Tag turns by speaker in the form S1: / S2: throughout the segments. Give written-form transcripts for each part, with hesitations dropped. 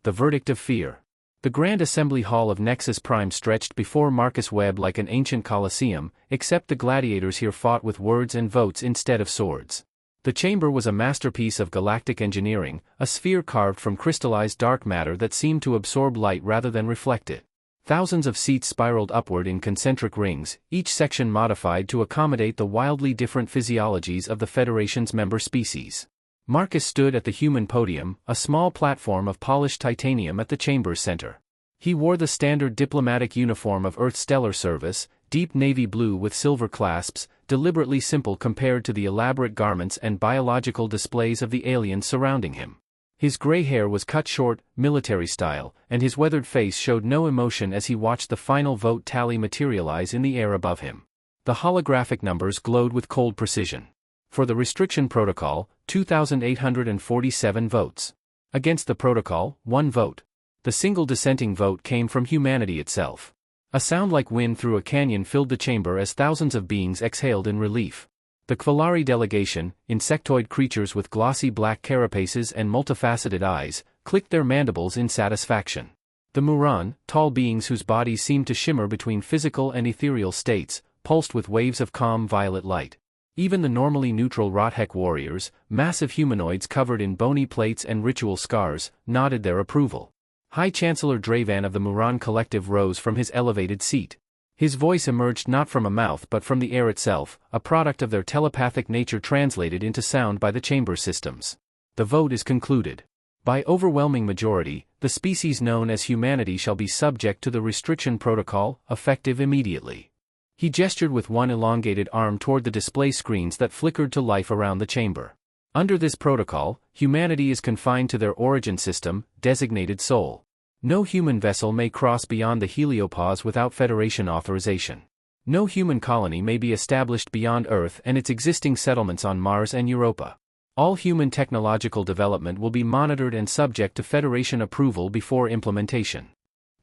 S1: The verdict of fear. The Grand Assembly Hall of Nexus Prime stretched before Marcus Webb like an ancient Colosseum, except the gladiators here fought with words and votes instead of swords. The chamber was a masterpiece of galactic engineering, a sphere carved from crystallized dark matter that seemed to absorb light rather than reflect it. Thousands of seats spiraled upward in concentric rings, each section modified to accommodate the wildly different physiologies of the Federation's member species. Marcus stood at the human podium, a small platform of polished titanium at the chamber's center. He wore the standard diplomatic uniform of Earth's stellar service, deep navy blue with silver clasps, deliberately simple compared to the elaborate garments and biological displays of the aliens surrounding him. His gray hair was cut short, military style, and his weathered face showed no emotion as he watched the final vote tally materialize in the air above him. The holographic numbers glowed with cold precision. For the restriction protocol, 2,847 votes. Against the protocol, 1 vote. The single dissenting vote came from humanity itself. A sound like wind through a canyon filled the chamber as thousands of beings exhaled in relief. The Kvalari delegation, insectoid creatures with glossy black carapaces and multifaceted eyes, clicked their mandibles in satisfaction. The Muran, tall beings whose bodies seemed to shimmer between physical and ethereal states, pulsed with waves of calm violet light. Even the normally neutral Rothek warriors, massive humanoids covered in bony plates and ritual scars, nodded their approval. High Chancellor Dravan of the Muran Collective rose from his elevated seat. His voice emerged not from a mouth but from the air itself, a product of their telepathic nature translated into sound by the chamber systems. The vote is concluded. By overwhelming majority, the species known as humanity shall be subject to the restriction protocol, effective immediately. He gestured with one elongated arm toward the display screens that flickered to life around the chamber. Under this protocol, humanity is confined to their origin system, designated Sol. No human vessel may cross beyond the heliopause without Federation authorization. No human colony may be established beyond Earth and its existing settlements on Mars and Europa. All human technological development will be monitored and subject to Federation approval before implementation.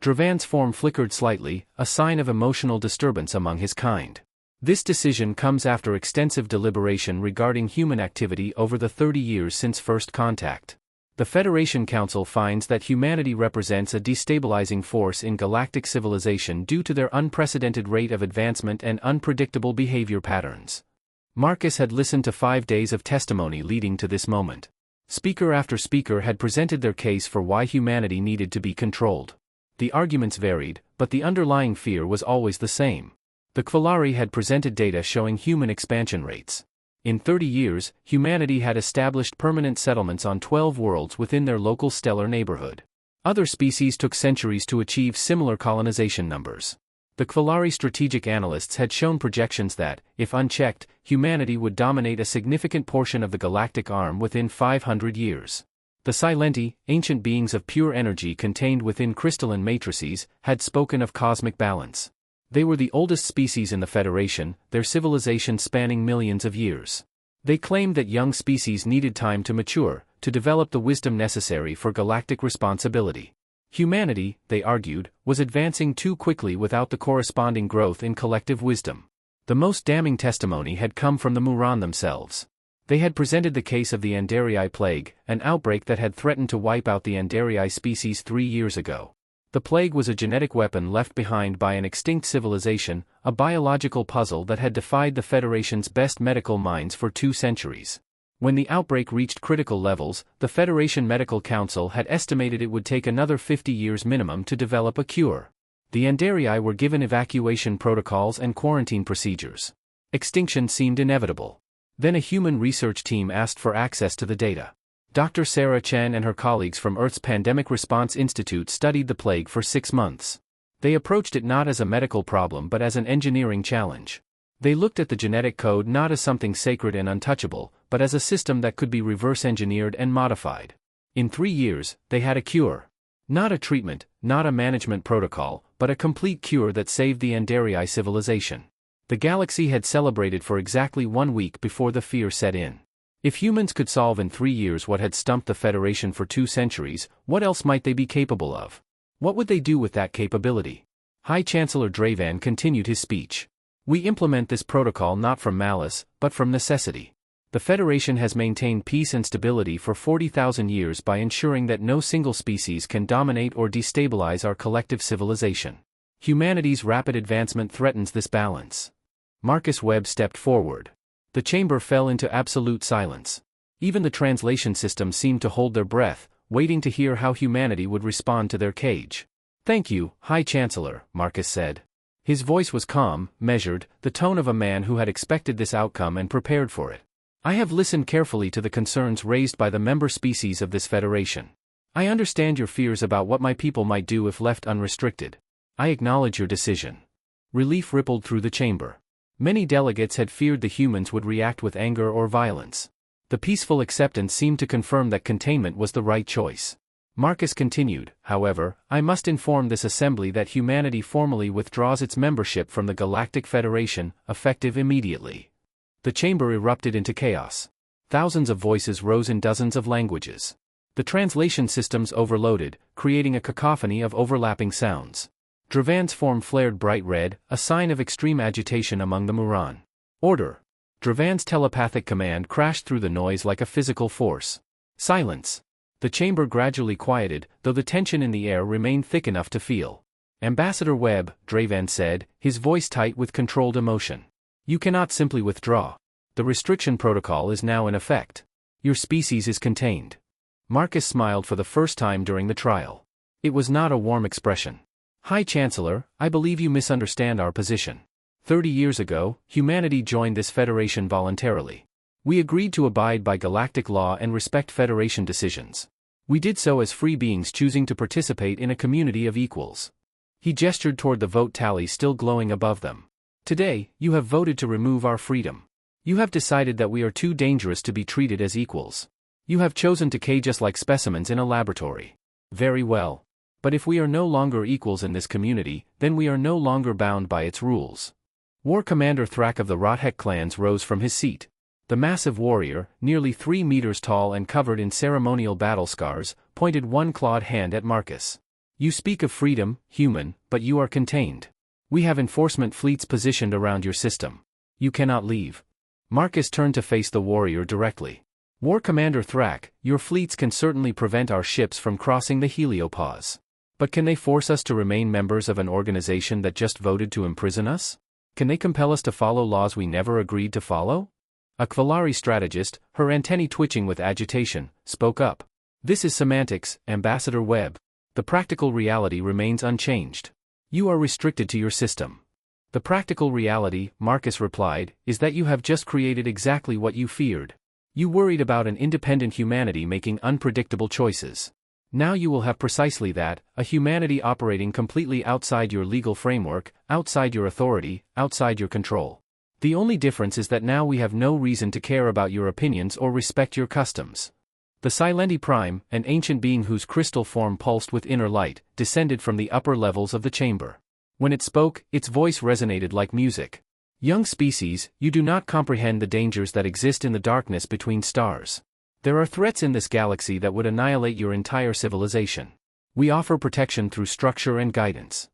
S1: Dravan's form flickered slightly, a sign of emotional disturbance among his kind. This decision comes after extensive deliberation regarding human activity over the 30 years since first contact. The Federation Council finds that humanity represents a destabilizing force in galactic civilization due to their unprecedented rate of advancement and unpredictable behavior patterns. Marcus had listened to 5 days of testimony leading to this moment. Speaker after speaker had presented their case for why humanity needed to be controlled. The arguments varied, but the underlying fear was always the same. The Kvalari had presented data showing human expansion rates. In 30 years, humanity had established permanent settlements on 12 worlds within their local stellar neighborhood. Other species took centuries to achieve similar colonization numbers. The Kvalari strategic analysts had shown projections that, if unchecked, humanity would dominate a significant portion of the galactic arm within 500 years. The Silenti, ancient beings of pure energy contained within crystalline matrices, had spoken of cosmic balance. They were the oldest species in the Federation, their civilization spanning millions of years. They claimed that young species needed time to mature, to develop the wisdom necessary for galactic responsibility. Humanity, they argued, was advancing too quickly without the corresponding growth in collective wisdom. The most damning testimony had come from the Muran themselves. They had presented the case of the Andarii plague, an outbreak that had threatened to wipe out the Andarii species 3 years ago. The plague was a genetic weapon left behind by an extinct civilization, a biological puzzle that had defied the Federation's best medical minds for 2 centuries. When the outbreak reached critical levels, the Federation Medical Council had estimated it would take another 50 years minimum to develop a cure. The Andarii were given evacuation protocols and quarantine procedures. Extinction seemed inevitable. Then a human research team asked for access to the data. Dr. Sarah Chen and her colleagues from Earth's Pandemic Response Institute studied the plague for 6 months. They approached it not as a medical problem but as an engineering challenge. They looked at the genetic code not as something sacred and untouchable, but as a system that could be reverse-engineered and modified. In 3 years, they had a cure. Not a treatment, not a management protocol, but a complete cure that saved the Andarii civilization. The galaxy had celebrated for exactly 1 week before the fear set in. If humans could solve in 3 years what had stumped the Federation for 2 centuries, what else might they be capable of? What would they do with that capability? High Chancellor Dravan continued his speech. We implement this protocol not from malice, but from necessity. The Federation has maintained peace and stability for 40,000 years by ensuring that no single species can dominate or destabilize our collective civilization. Humanity's rapid advancement threatens this balance. Marcus Webb stepped forward. The chamber fell into absolute silence. Even the translation system seemed to hold their breath, waiting to hear how humanity would respond to their cage. "Thank you, High Chancellor," Marcus said. His voice was calm, measured, the tone of a man who had expected this outcome and prepared for it. "I have listened carefully to the concerns raised by the member species of this Federation. I understand your fears about what my people might do if left unrestricted. I acknowledge your decision." Relief rippled through the chamber. Many delegates had feared the humans would react with anger or violence. The peaceful acceptance seemed to confirm that containment was the right choice. Marcus continued, "However, I must inform this assembly that humanity formally withdraws its membership from the Galactic Federation, effective immediately." The chamber erupted into chaos. Thousands of voices rose in dozens of languages. The translation systems overloaded, creating a cacophony of overlapping sounds. Dravan's form flared bright red, a sign of extreme agitation among the Muran. "Order!" Dravan's telepathic command crashed through the noise like a physical force. "Silence!" The chamber gradually quieted, though the tension in the air remained thick enough to feel. "Ambassador Webb," Dravan said, his voice tight with controlled emotion. "You cannot simply withdraw. The restriction protocol is now in effect. Your species is contained." Marcus smiled for the first time during the trial. It was not a warm expression. "High Chancellor, I believe you misunderstand our position. 30 years ago, humanity joined this Federation voluntarily. We agreed to abide by galactic law and respect Federation decisions. We did so as free beings choosing to participate in a community of equals." He gestured toward the vote tally still glowing above them. "Today, you have voted to remove our freedom. You have decided that we are too dangerous to be treated as equals. You have chosen to cage us like specimens in a laboratory. Very well. But if we are no longer equals in this community, then we are no longer bound by its rules." War Commander Thrak of the Rothek clans rose from his seat. The massive warrior, nearly 3 meters tall and covered in ceremonial battle scars, pointed one clawed hand at Marcus. "You speak of freedom, human, but you are contained. We have enforcement fleets positioned around your system. You cannot leave." Marcus turned to face the warrior directly. "War Commander Thrak, your fleets can certainly prevent our ships from crossing the heliopause. But can they force us to remain members of an organization that just voted to imprison us? Can they compel us to follow laws we never agreed to follow?" A Kvalari strategist, her antennae twitching with agitation, spoke up. "This is semantics, Ambassador Webb. The practical reality remains unchanged. You are restricted to your system." "The practical reality," Marcus replied, "is that you have just created exactly what you feared. You worried about an independent humanity making unpredictable choices. Now you will have precisely that, a humanity operating completely outside your legal framework, outside your authority, outside your control. The only difference is that now we have no reason to care about your opinions or respect your customs." The Silendi Prime, an ancient being whose crystal form pulsed with inner light, descended from the upper levels of the chamber. When it spoke, its voice resonated like music. "Young species, you do not comprehend the dangers that exist in the darkness between stars. There are threats in this galaxy that would annihilate your entire civilization. We offer protection through structure and guidance."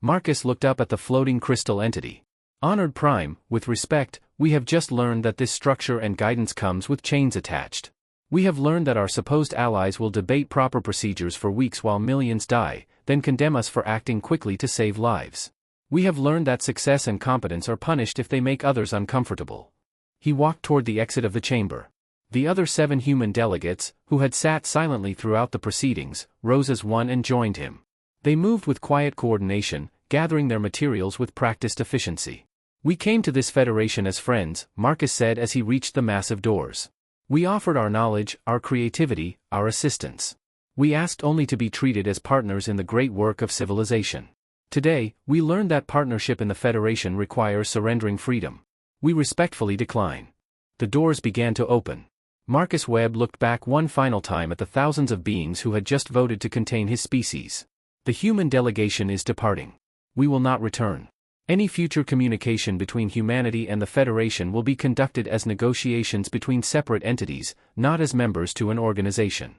S1: Marcus looked up at the floating crystal entity. "Honored Prime, with respect, we have just learned that this structure and guidance comes with chains attached. We have learned that our supposed allies will debate proper procedures for weeks while millions die, then condemn us for acting quickly to save lives. We have learned that success and competence are punished if they make others uncomfortable." He walked toward the exit of the chamber. The other 7 human delegates, who had sat silently throughout the proceedings, rose as one and joined him. They moved with quiet coordination, gathering their materials with practiced efficiency. "We came to this federation as friends," Marcus said as he reached the massive doors. "We offered our knowledge, our creativity, our assistance. We asked only to be treated as partners in the great work of civilization. Today, we learned that partnership in the Federation requires surrendering freedom. We respectfully decline." The doors began to open. Marcus Webb looked back one final time at the thousands of beings who had just voted to contain his species. "The human delegation is departing. We will not return. Any future communication between humanity and the Federation will be conducted as negotiations between separate entities, not as members to an organization."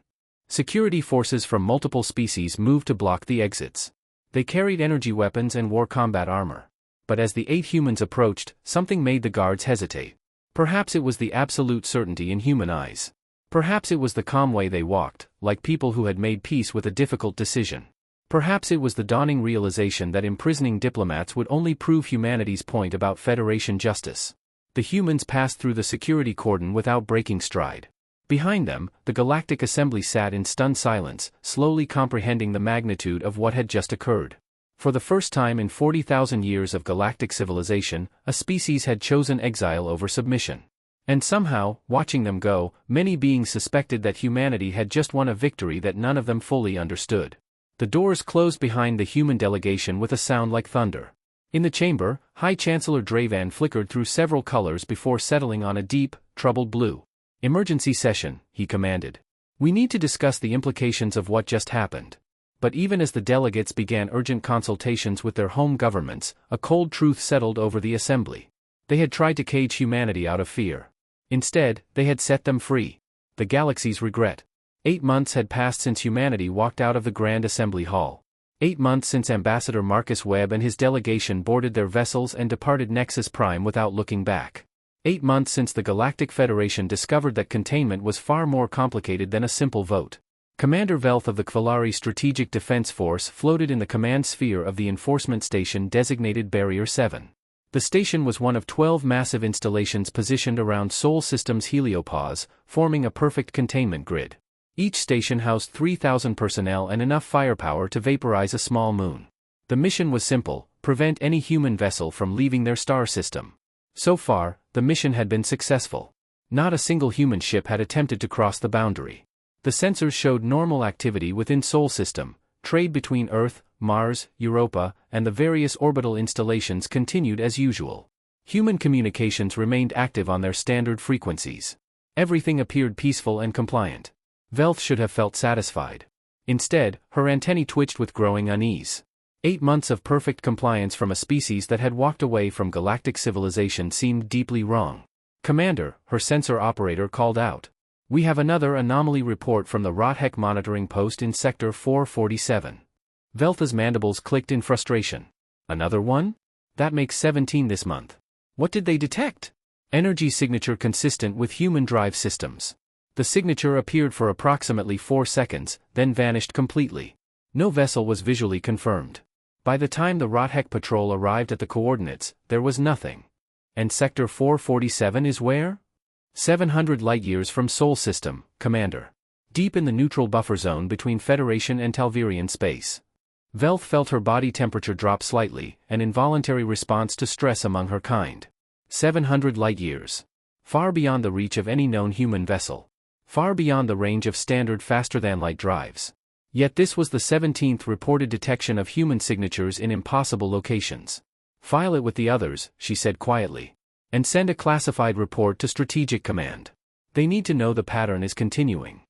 S1: Security forces from multiple species moved to block the exits. They carried energy weapons and wore combat armor. But as the 8 humans approached, something made the guards hesitate. Perhaps it was the absolute certainty in human eyes. Perhaps it was the calm way they walked, like people who had made peace with a difficult decision. Perhaps it was the dawning realization that imprisoning diplomats would only prove humanity's point about Federation justice. The humans passed through the security cordon without breaking stride. Behind them, the Galactic Assembly sat in stunned silence, slowly comprehending the magnitude of what had just occurred. For the first time in 40,000 years of galactic civilization, a species had chosen exile over submission. And somehow, watching them go, many beings suspected that humanity had just won a victory that none of them fully understood. The doors closed behind the human delegation with a sound like thunder. In the chamber, High Chancellor Dravan flickered through several colors before settling on a deep, troubled blue. "Emergency session," he commanded. "We need to discuss the implications of what just happened." But even as the delegates began urgent consultations with their home governments, a cold truth settled over the assembly. They had tried to cage humanity out of fear. Instead, they had set them free. The galaxy's regret. 8 months had passed since humanity walked out of the Grand Assembly Hall. 8 months since Ambassador Marcus Webb and his delegation boarded their vessels and departed Nexus Prime without looking back. 8 months since the Galactic Federation discovered that containment was far more complicated than a simple vote. Commander Velth of the Kvalari Strategic Defense Force floated in the command sphere of the enforcement station designated Barrier 7. The station was one of 12 massive installations positioned around Sol System's heliopause, forming a perfect containment grid. Each station housed 3,000 personnel and enough firepower to vaporize a small moon. The mission was simple: prevent any human vessel from leaving their star system. So far, the mission had been successful. Not a single human ship had attempted to cross the boundary. The sensors showed normal activity within Sol System. Trade between Earth, Mars, Europa, and the various orbital installations continued as usual. Human communications remained active on their standard frequencies. Everything appeared peaceful and compliant. Velth should have felt satisfied. Instead, her antennae twitched with growing unease. 8 months of perfect compliance from a species that had walked away from galactic civilization seemed deeply wrong. "Commander," her sensor operator called out. "We have another anomaly report from the Rothek monitoring post in Sector 447. Veltha's mandibles clicked in frustration. "Another one? That makes 17 this month. What did they detect?" "Energy signature consistent with human drive systems." The signature appeared for approximately 4 seconds, then vanished completely. No vessel was visually confirmed. By the time the Rothek patrol arrived at the coordinates, there was nothing. "And Sector 447 is where?" 700 light-years from Sol System, Commander. Deep in the neutral buffer zone between Federation and Talvirian space. Velth felt her body temperature drop slightly, an involuntary response to stress among her kind. 700 light-years. Far beyond the reach of any known human vessel. Far beyond the range of standard faster-than-light drives. Yet this was the 17th reported detection of human signatures in impossible locations. "File it with the others," she said quietly. "And send a classified report to Strategic Command. They need to know the pattern is continuing."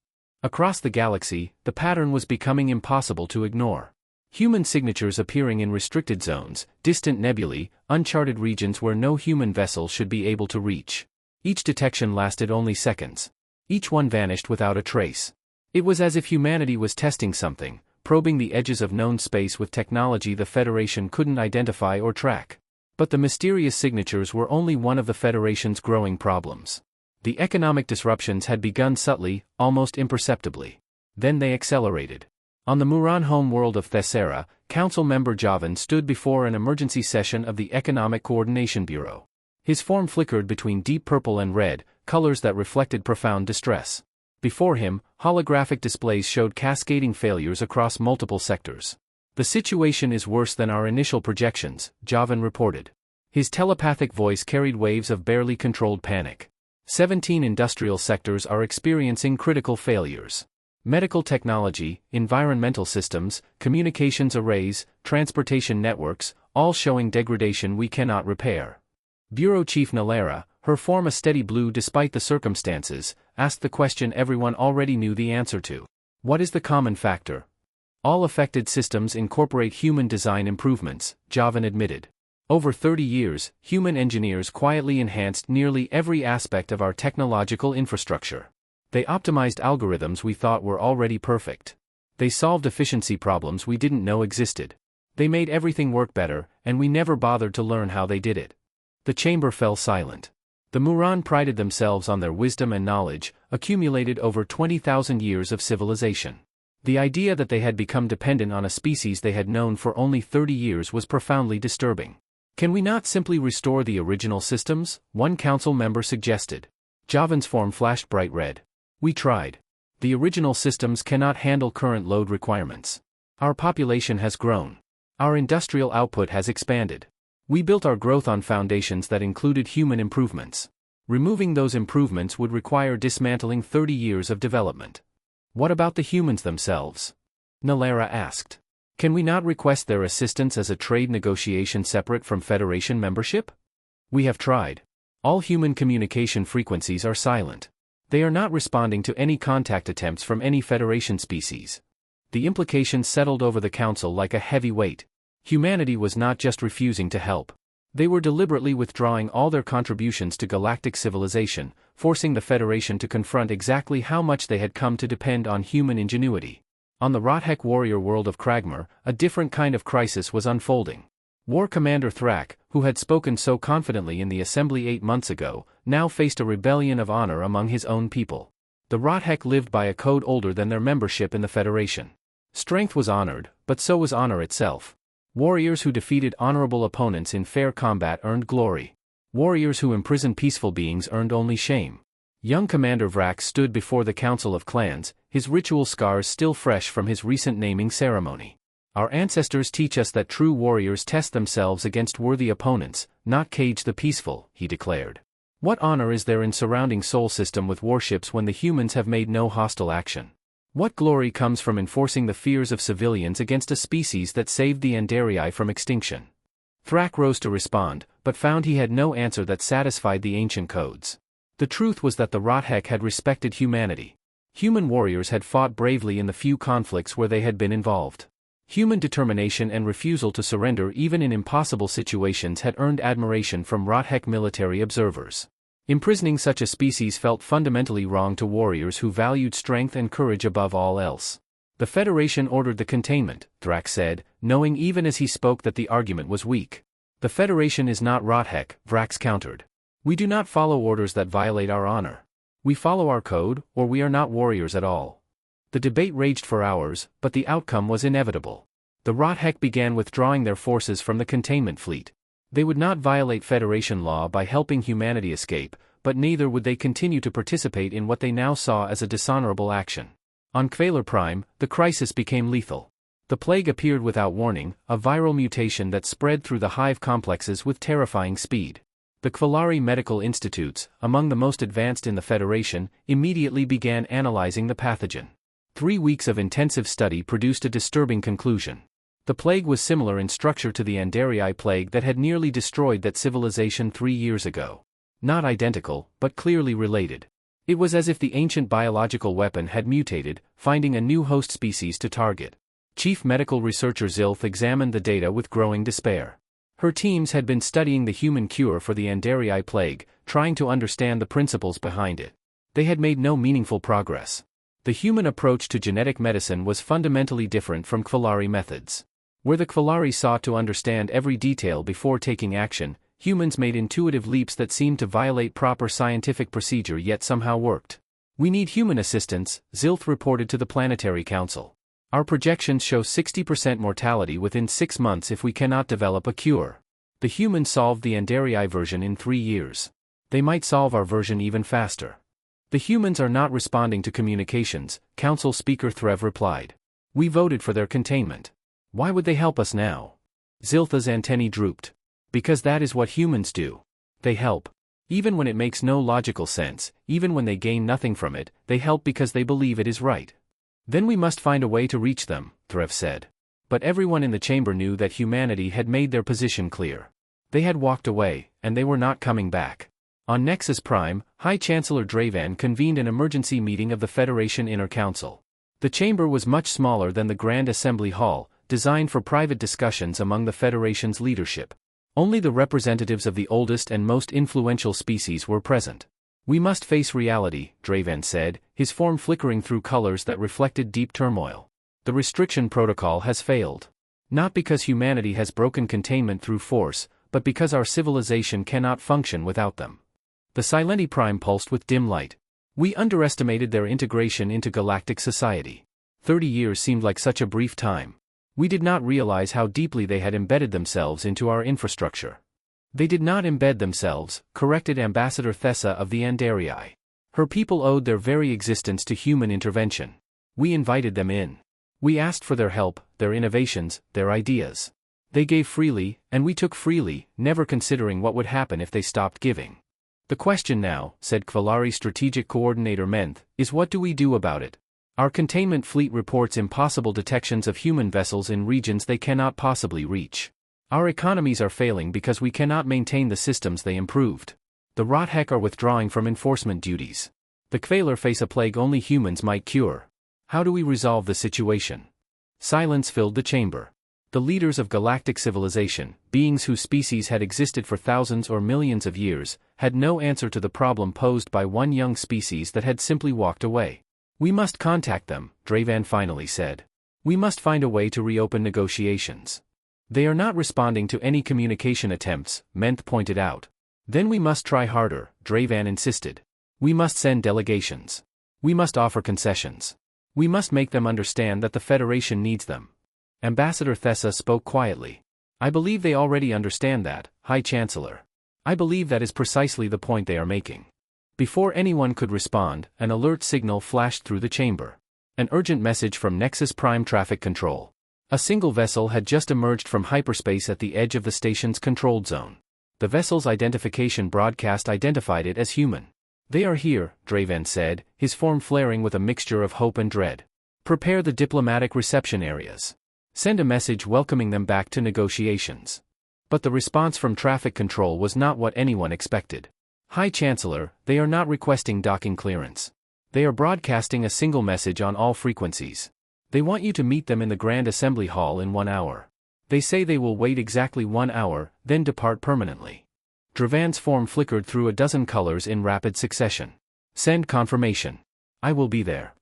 S1: Across the galaxy, the pattern was becoming impossible to ignore. Human signatures appearing in restricted zones, distant nebulae, uncharted regions where no human vessel should be able to reach. Each detection lasted only seconds. Each one vanished without a trace. It was as if humanity was testing something, probing the edges of known space with technology the Federation couldn't identify or track. But the mysterious signatures were only one of the Federation's growing problems. The economic disruptions had begun subtly, almost imperceptibly. Then they accelerated. On the Muran home world of Thessera, Council member Javan stood before an emergency session of the Economic Coordination Bureau. His form flickered between deep purple and red, colors that reflected profound distress. Before him, holographic displays showed cascading failures across multiple sectors. "The situation is worse than our initial projections," Javan reported. His telepathic voice carried waves of barely controlled panic. 17 industrial sectors are experiencing critical failures. Medical technology, environmental systems, communications arrays, transportation networks, all showing degradation we cannot repair. Bureau Chief Nalera, her form a steady blue despite the circumstances, asked the question everyone already knew the answer to. "What is the common factor?" "All affected systems incorporate human design improvements," Javan admitted. "Over 30 years, human engineers quietly enhanced nearly every aspect of our technological infrastructure. They optimized algorithms we thought were already perfect. They solved efficiency problems we didn't know existed. They made everything work better, and we never bothered to learn how they did it." The chamber fell silent. The Muran prided themselves on their wisdom and knowledge, accumulated over 20,000 years of civilization. The idea that they had become dependent on a species they had known for only 30 years was profoundly disturbing. Can we not simply restore the original systems? One council member suggested. Javan's form flashed bright red. We tried. The original systems cannot handle current load requirements. Our population has grown. Our industrial output has expanded. We built our growth on foundations that included human improvements. Removing those improvements would require dismantling 30 years of development. What about the humans themselves? Nalera asked. Can we not request their assistance as a trade negotiation separate from Federation membership? We have tried. All human communication frequencies are silent. They are not responding to any contact attempts from any Federation species. The implications settled over the Council like a heavy weight. Humanity was not just refusing to help. They were deliberately withdrawing all their contributions to galactic civilization, forcing the Federation to confront exactly how much they had come to depend on human ingenuity. On the Rothek warrior world of Kragmar, a different kind of crisis was unfolding. War Commander Thrak, who had spoken so confidently in the Assembly 8 months ago, now faced a rebellion of honor among his own people. The Rothek lived by a code older than their membership in the Federation. Strength was honored, but so was honor itself. Warriors who defeated honorable opponents in fair combat earned glory. Warriors who imprisoned peaceful beings earned only shame. Young Commander Vrak stood before the Council of Clans, his ritual scars still fresh from his recent naming ceremony. Our ancestors teach us that true warriors test themselves against worthy opponents, not cage the peaceful, he declared. What honor is there in surrounding Sol system with warships when the humans have made no hostile action? What glory comes from enforcing the fears of civilians against a species that saved the Andarii from extinction? Thrak rose to respond, but found he had no answer that satisfied the ancient codes. The truth was that the Rothek had respected humanity. Human warriors had fought bravely in the few conflicts where they had been involved. Human determination and refusal to surrender even in impossible situations had earned admiration from Rothek military observers. Imprisoning such a species felt fundamentally wrong to warriors who valued strength and courage above all else. The Federation ordered the containment, Thrak said, knowing even as he spoke that the argument was weak. The Federation is not Rothek, Vrax countered. We do not follow orders that violate our honor. We follow our code, or we are not warriors at all. The debate raged for hours, but the outcome was inevitable. The Rothek began withdrawing their forces from the containment fleet. They would not violate Federation law by helping humanity escape, but neither would they continue to participate in what they now saw as a dishonorable action. On Kvalar Prime, the crisis became lethal. The plague appeared without warning, a viral mutation that spread through the hive complexes with terrifying speed. The Kvalari Medical Institutes, among the most advanced in the Federation, immediately began analyzing the pathogen. 3 weeks of intensive study produced a disturbing conclusion. The plague was similar in structure to the Andarii plague that had nearly destroyed that civilization 3 years ago. Not identical, but clearly related. It was as if the ancient biological weapon had mutated, finding a new host species to target. Chief Medical Researcher Zilth examined the data with growing despair. Her teams had been studying the human cure for the Andarii plague, trying to understand the principles behind it. They had made no meaningful progress. The human approach to genetic medicine was fundamentally different from Kvalari methods. Where the Kvalari sought to understand every detail before taking action, humans made intuitive leaps that seemed to violate proper scientific procedure yet somehow worked. We need human assistance, Zilth reported to the Planetary Council. Our projections show 60% mortality within 6 months if we cannot develop a cure. The humans solved the Andarii version in 3 years. They might solve our version even faster. The humans are not responding to communications, Council Speaker Threv replied. We voted for their containment. Why would they help us now? Ziltha's antennae drooped. Because that is what humans do. They help. Even when it makes no logical sense, even when they gain nothing from it, they help because they believe it is right. Then we must find a way to reach them, Threv said. But everyone in the chamber knew that humanity had made their position clear. They had walked away, and they were not coming back. On Nexus Prime, High Chancellor Dravan convened an emergency meeting of the Federation Inner Council. The chamber was much smaller than the Grand Assembly Hall, designed for private discussions among the Federation's leadership. Only the representatives of the oldest and most influential species were present. We must face reality, Dravan said, his form flickering through colors that reflected deep turmoil. The restriction protocol has failed. Not because humanity has broken containment through force, but because our civilization cannot function without them. The Silenti Prime pulsed with dim light. We underestimated their integration into galactic society. 30 years seemed like such a brief time. We did not realize how deeply they had embedded themselves into our infrastructure. They did not embed themselves, corrected Ambassador Thessa of the Andarii. Her people owed their very existence to human intervention. We invited them in. We asked for their help, their innovations, their ideas. They gave freely, and we took freely, never considering what would happen if they stopped giving. The question now, said Kvalari Strategic Coordinator Menth, is what do we do about it? Our containment fleet reports impossible detections of human vessels in regions they cannot possibly reach. Our economies are failing because we cannot maintain the systems they improved. The Rothek are withdrawing from enforcement duties. The Kvalar face a plague only humans might cure. How do we resolve the situation? Silence filled the chamber. The leaders of galactic civilization, beings whose species had existed for thousands or millions of years, had no answer to the problem posed by one young species that had simply walked away. We must contact them, Dravan finally said. We must find a way to reopen negotiations. They are not responding to any communication attempts, Menth pointed out. Then we must try harder, Dravan insisted. We must send delegations. We must offer concessions. We must make them understand that the Federation needs them. Ambassador Thessa spoke quietly. I believe they already understand that, High Chancellor. I believe that is precisely the point they are making. Before anyone could respond, an alert signal flashed through the chamber. An urgent message from Nexus Prime Traffic Control. A single vessel had just emerged from hyperspace at the edge of the station's controlled zone. The vessel's identification broadcast identified it as human. They are here, Dravan said, his form flaring with a mixture of hope and dread. Prepare the diplomatic reception areas. Send a message welcoming them back to negotiations. But the response from traffic control was not what anyone expected. High Chancellor, they are not requesting docking clearance. They are broadcasting a single message on all frequencies. They want you to meet them in the Grand Assembly Hall in 1 hour. They say they will wait exactly 1 hour, then depart permanently. Dravan's form flickered through a dozen colors in rapid succession. Send confirmation. I will be there.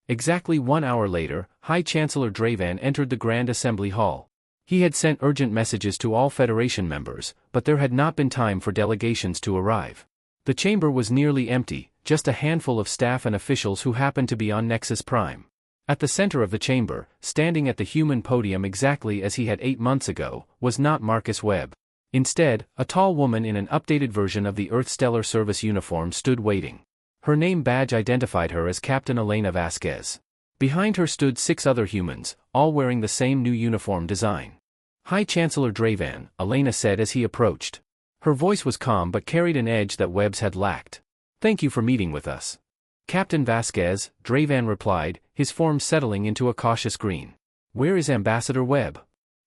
S1: Exactly 1 hour later, High Chancellor Dravan entered the Grand Assembly Hall. He had sent urgent messages to all Federation members, but there had not been time for delegations to arrive. The chamber was nearly empty, just a handful of staff and officials who happened to be on Nexus Prime. At the center of the chamber, standing at the human podium exactly as he had 8 months ago, was not Marcus Webb. Instead, a tall woman in an updated version of the Earth Stellar Service uniform stood waiting. Her name badge identified her as Captain Elena Vasquez. Behind her stood 6 other humans, all wearing the same new uniform design. High Chancellor Dravan, Elena said as he approached. Her voice was calm but carried an edge that Webb's had lacked. Thank you for meeting with us. Captain Vasquez, Dravan replied, his form settling into a cautious green. Where is Ambassador Webb?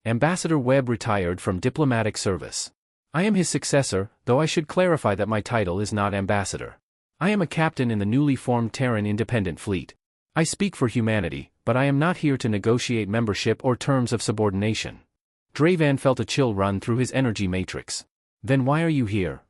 S1: Ambassador Webb retired from diplomatic service. I am his successor, though I should clarify that my title is not ambassador. I am a captain in the newly formed Terran Independent Fleet. I speak for humanity, but I am not here to negotiate membership or terms of subordination. Dravan felt a chill run through his energy matrix. Then why are you here?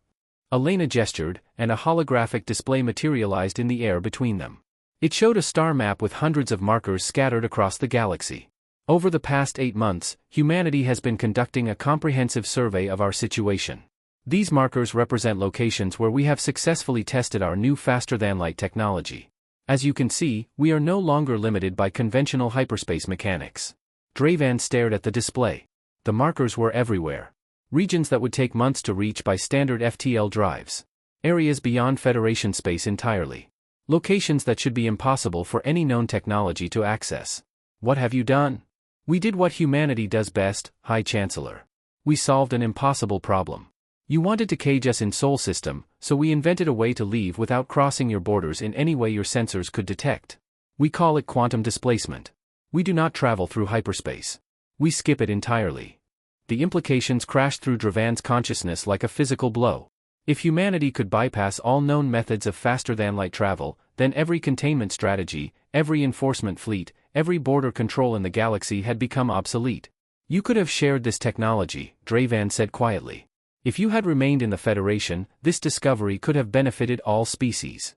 S1: Elena gestured, and a holographic display materialized in the air between them. It showed a star map with hundreds of markers scattered across the galaxy. Over the past 8 months, humanity has been conducting a comprehensive survey of our situation. These markers represent locations where we have successfully tested our new faster-than-light technology. As you can see, we are no longer limited by conventional hyperspace mechanics. Dravan stared at the display. The markers were everywhere. Regions that would take months to reach by standard FTL drives. Areas beyond Federation space entirely. Locations that should be impossible for any known technology to access. What have you done? We did what humanity does best, High Chancellor. We solved an impossible problem. You wanted to cage us in Sol System, so we invented a way to leave without crossing your borders in any way your sensors could detect. We call it quantum displacement. We do not travel through hyperspace. We skip it entirely. The implications crashed through Dravan's consciousness like a physical blow. If humanity could bypass all known methods of faster-than-light travel, then every containment strategy, every enforcement fleet, every border control in the galaxy had become obsolete. You could have shared this technology, Dravan said quietly. If you had remained in the Federation, this discovery could have benefited all species.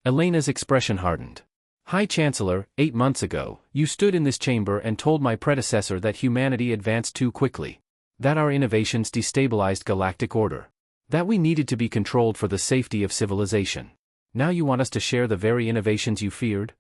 S1: Elena's expression hardened. High Chancellor, 8 months ago, you stood in this chamber and told my predecessor that humanity advanced too quickly. That our innovations destabilized galactic order. That we needed to be controlled for the safety of civilization. Now you want us to share the very innovations you feared?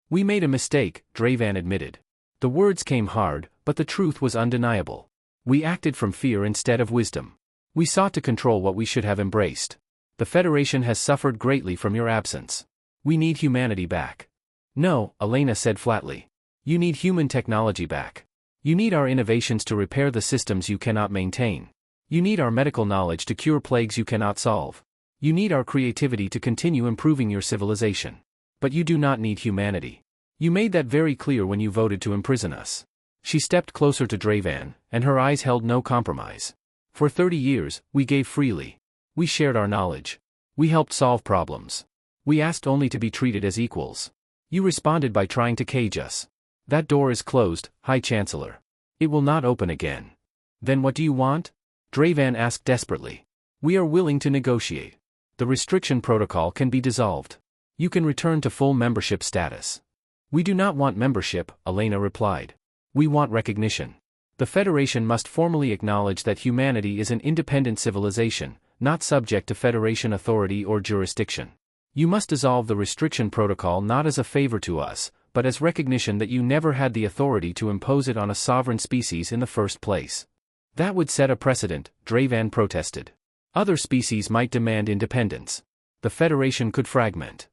S1: We made a mistake, Dravan admitted. The words came hard, but the truth was undeniable. We acted from fear instead of wisdom. We sought to control what we should have embraced. The Federation has suffered greatly from your absence. We need humanity back. No, Elena said flatly. You need human technology back. You need our innovations to repair the systems you cannot maintain. You need our medical knowledge to cure plagues you cannot solve. You need our creativity to continue improving your civilization. But you do not need humanity. You made that very clear when you voted to imprison us. She stepped closer to Dravan, and her eyes held no compromise. For 30 years, we gave freely. We shared our knowledge. We helped solve problems. We asked only to be treated as equals. You responded by trying to cage us. That door is closed, High Chancellor. It will not open again. Then what do you want? Dravan asked desperately. We are willing to negotiate. The restriction protocol can be dissolved. You can return to full membership status. We do not want membership, Elena replied. We want recognition. The Federation must formally acknowledge that humanity is an independent civilization, not subject to Federation authority or jurisdiction. You must dissolve the restriction protocol not as a favor to us, but as recognition that you never had the authority to impose it on a sovereign species in the first place. That would set a precedent, Dravan protested. Other species might demand independence. The Federation could fragment.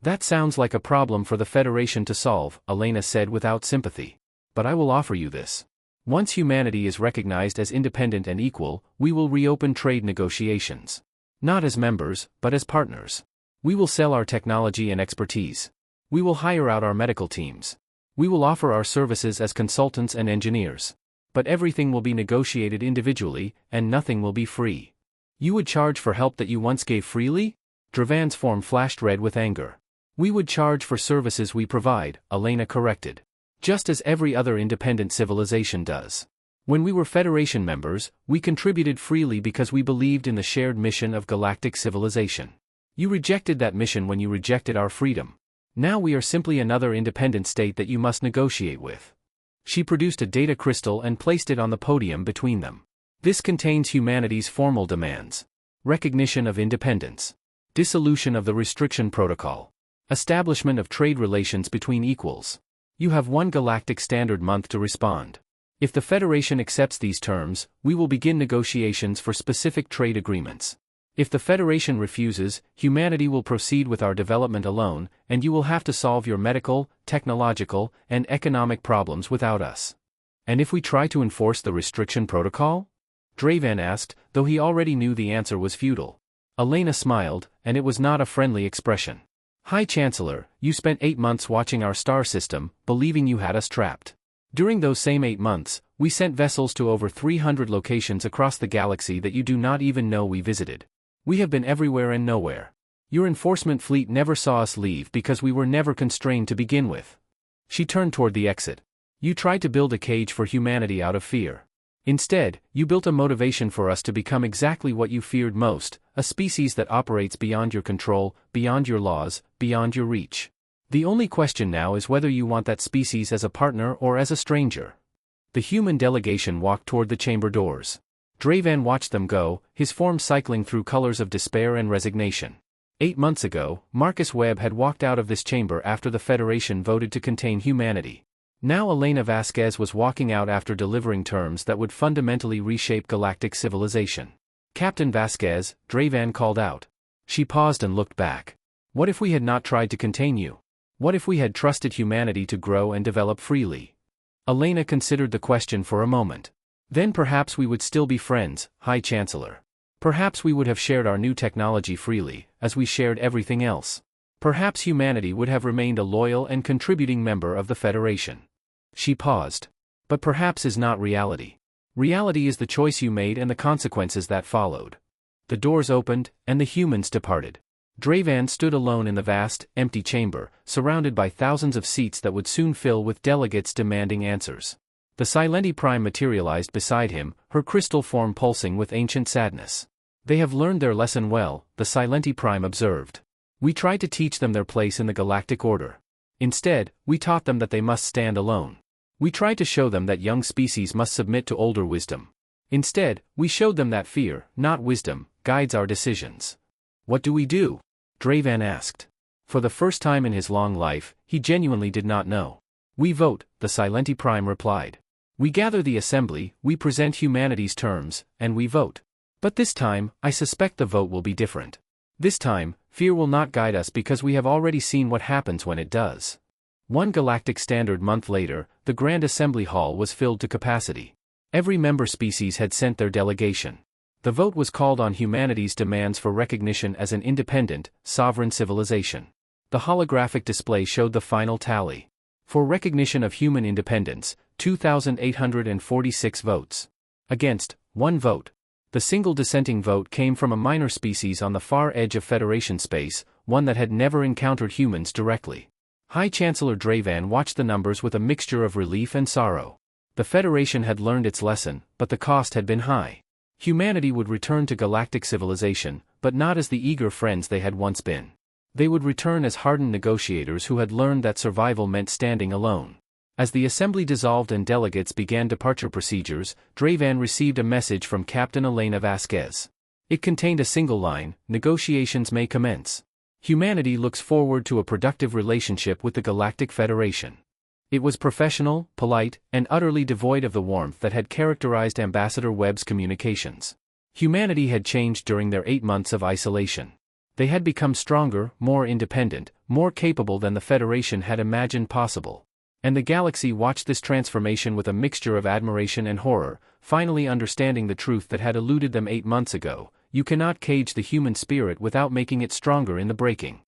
S1: That sounds like a problem for the Federation to solve, Elena said without sympathy. But I will offer you this. Once humanity is recognized as independent and equal, we will reopen trade negotiations. Not as members, but as partners. We will sell our technology and expertise. We will hire out our medical teams. We will offer our services as consultants and engineers. But everything will be negotiated individually, and nothing will be free. You would charge for help that you once gave freely? Dravan's form flashed red with anger. We would charge for services we provide, Elena corrected. Just as every other independent civilization does. When we were Federation members, we contributed freely because we believed in the shared mission of galactic civilization. You rejected that mission when you rejected our freedom. Now we are simply another independent state that you must negotiate with. She produced a data crystal and placed it on the podium between them. This contains humanity's formal demands. Recognition of independence. Dissolution of the restriction protocol. Establishment of trade relations between equals. You have one galactic standard month to respond. If the Federation accepts these terms, we will begin negotiations for specific trade agreements. If the Federation refuses, humanity will proceed with our development alone, and you will have to solve your medical, technological, and economic problems without us. And if we try to enforce the restriction protocol? Dravan asked, though he already knew the answer was futile. Elena smiled, and it was not a friendly expression. High Chancellor, you spent 8 months watching our star system, believing you had us trapped. During those same 8 months, we sent vessels to over 300 locations across the galaxy that you do not even know we visited. We have been everywhere and nowhere. Your enforcement fleet never saw us leave because we were never constrained to begin with. She turned toward the exit. You tried to build a cage for humanity out of fear. Instead, you built a motivation for us to become exactly what you feared most, a species that operates beyond your control, beyond your laws, beyond your reach. The only question now is whether you want that species as a partner or as a stranger. The human delegation walked toward the chamber doors. Dravan watched them go, his form cycling through colors of despair and resignation. 8 months ago, Marcus Webb had walked out of this chamber after the Federation voted to contain humanity. Now Elena Vasquez was walking out after delivering terms that would fundamentally reshape galactic civilization. Captain Vasquez, Dravan called out. She paused and looked back. What if we had not tried to contain you? What if we had trusted humanity to grow and develop freely? Elena considered the question for a moment. Then perhaps we would still be friends, High Chancellor. Perhaps we would have shared our new technology freely, as we shared everything else. Perhaps humanity would have remained a loyal and contributing member of the Federation. She paused. But perhaps is not reality. Reality is the choice you made and the consequences that followed. The doors opened, and the humans departed. Dravan stood alone in the vast, empty chamber, surrounded by thousands of seats that would soon fill with delegates demanding answers. The Silenti Prime materialized beside him, her crystal form pulsing with ancient sadness. They have learned their lesson well, the Silenti Prime observed. We tried to teach them their place in the galactic order. Instead, we taught them that they must stand alone. We tried to show them that young species must submit to older wisdom. Instead, we showed them that fear, not wisdom, guides our decisions. What do we do? Draven asked. For the first time in his long life, he genuinely did not know. We vote, the Silenti Prime replied. We gather the assembly, we present humanity's terms, and we vote. But this time, I suspect the vote will be different. This time, fear will not guide us because we have already seen what happens when it does. One Galactic Standard month later, the Grand Assembly Hall was filled to capacity. Every member species had sent their delegation. The vote was called on humanity's demands for recognition as an independent, sovereign civilization. The holographic display showed the final tally. For recognition of human independence, 2,846 votes. Against, 1 vote. The single dissenting vote came from a minor species on the far edge of Federation space, one that had never encountered humans directly. High Chancellor Draven watched the numbers with a mixture of relief and sorrow. The Federation had learned its lesson, but the cost had been high. Humanity would return to galactic civilization, but not as the eager friends they had once been. They would return as hardened negotiators who had learned that survival meant standing alone. As the assembly dissolved and delegates began departure procedures, Draven received a message from Captain Elena Vasquez. It contained a single line: negotiations may commence. Humanity looks forward to a productive relationship with the Galactic Federation. It was professional, polite, and utterly devoid of the warmth that had characterized Ambassador Webb's communications. Humanity had changed during their 8 months of isolation. They had become stronger, more independent, more capable than the Federation had imagined possible. And the galaxy watched this transformation with a mixture of admiration and horror, finally understanding the truth that had eluded them 8 months ago: you cannot cage the human spirit without making it stronger in the breaking.